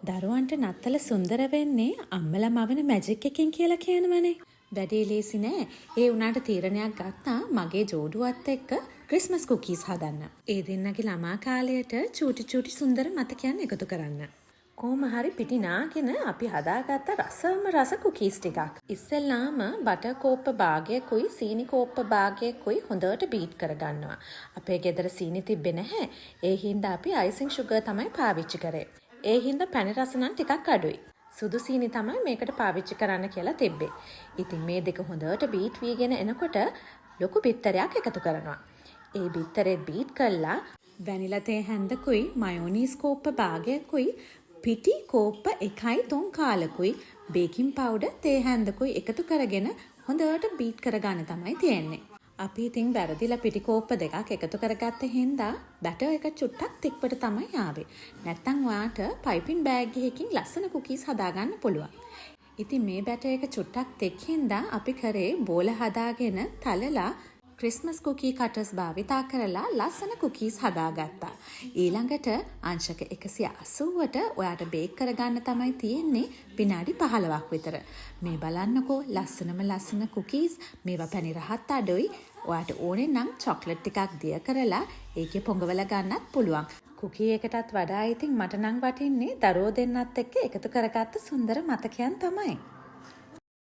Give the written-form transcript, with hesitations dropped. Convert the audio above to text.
දරුවන්ට නත්තල සුන්දර වෙන්නේ අම්මලා මවන මැජික් එකකින් කියලා කියනවනේ. වැඩේ ලේසි නෑ. ඒ උනාට තීරණයක් ගත්තා මගේ ජෝඩුවත් එක්ක ක්‍රිස්මස් කුකීස් හදන්න. ඒ දෙන්නගේ ළමා කාලයට චූටි සුන්දර මතකයන් එකතු කරන්න. කොහොම හරි පිටි නාගෙන අපි හදාගත්ත රසම රස කුකීස් ටිකක්. ඉස්සෙල්ලාම බටර් කෝප්ප භාගයකුයි සීනි කෝප්ප භාගයකුයි හොඳට බීට් කරගන්නවා. අපේ ගෙදර සීනි තිබ්බේ නැහැ. ඒ හින්දා අපි අයිසිං සුගර් තමයි පාවිච්චි කරේ. ඒ හින්දා පැණි රස නම් ටිකක් අඩුයි. සුදු සීනි තමයි මේකට පාවිච්චි කරන්න කියලා තිබ්බේ. ඉතින් මේ දෙක හොඳට බීට් වීගෙන එනකොට ලොකු බිත්තරයක් එකතු කරනවා. ඒ බිත්තරේ බීට් කළා වැනිලා තේ හැන්දකුයි මයෝනීස් කෝප්ප භාගයකුයි පිටි කෝප්ප 1.3 කාලකුයි බේකින් පවුඩර් තේ හැන්දකුයි එකතු කරගෙන හොඳට බීට් කරගන්න තමයි තියෙන්නේ. අපි ඉතින් වැරදිලා පිටි කෝප්ප දෙකක් එකතු කරගත්ත හින්දා බැටර් එක චුට්ටක් තික්පට තමයි ආවේ. නැත්තම් ඔයාට පයිපින් බෑග් එකකින් ලස්සන කුකීස් හදාගන්න පුළුවන්. ඉතින් මේ බැටර් එක චුට්ටක් තෙක් හින්දා අපි කරේ බෝල හදාගෙන තලලා ක්‍රිස්මස් කුකී කටර්ස් භාවිතා කරලා ලස්සන කුකීස් හදාගත්තා. ඊළඟට අංශක 180ට ඔයාට බේක් කරගන්න තමයි තියෙන්නේ විනාඩි 15ක් විතර. මේ බලන්නකෝ ලස්සන කුකීස්. මේවා පැණි රහත් අඩුයි. ඔයාට ඕනේ නම් චොක්ලට් ටිකක් දිය කරලා ඒකේ පොඟවල ගන්නත් පුළුවන්. කුකී එකටත් වඩා ඉතින් මට නම් වටින්නේ දරුවෝ දෙන්නත් එක්ක එකතු කරගත්ත සුන්දර මතකයන් තමයි.